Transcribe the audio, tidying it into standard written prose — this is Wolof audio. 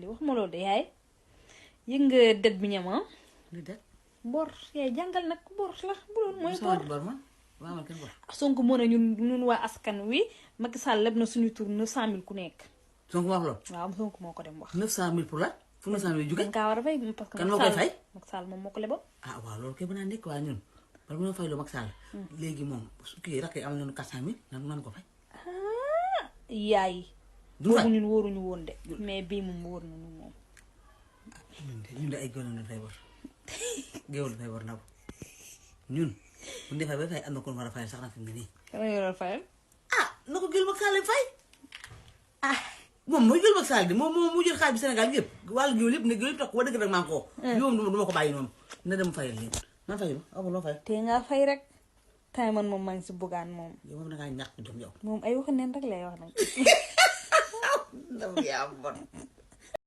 wax ma loolu de yaay yëg nga det bi ñama li det bor yaay jàngal nag bor la bu doon mooy bor man waaw man kenn bor Sonko moo ne ñun waa askan wi Macky Sall leb na suñu tur 900000 ku nekk Sonko wax loolu waaw Sonko moo ko dem wax 900000 pour la fu 900000 jóge dañ kaa war a fay parce que kan moo koy fay Macky Sall moom moo ko leboon ah waaw loolu kay mën naa nekk waa ñun bala mu fay loo Macky Sall léegi moom su kii rakk yi am nañu 400000 nan ko fay yaay du fay ñun wóoruñu woon de mais bii moom wóor nañu moom ñun de ay góor lañu fay bor géwél fay bor na ñun bu ñu defee ba fay am na ko war a fay sax na fi mu ne nii. dama yoroon fayal. ah na ko jël Macky Sall fay ah moom mooy jël Macky Sall di moom mu jël xaalis bi Sénégal yëpp wàllu géwél yëpp ne géwél yëpp tax ko dëgg rek maa ngi koo. yow du ma ko bàyyi noonu na dem fayal leen man fayu ma amul loo fay. te nga fay rek tay man moom maa ngi si bugaan moom. yow moom da ngaa ñàkk jom yow. moom ay waxu neen rek lay wax nag. dama yaa bon.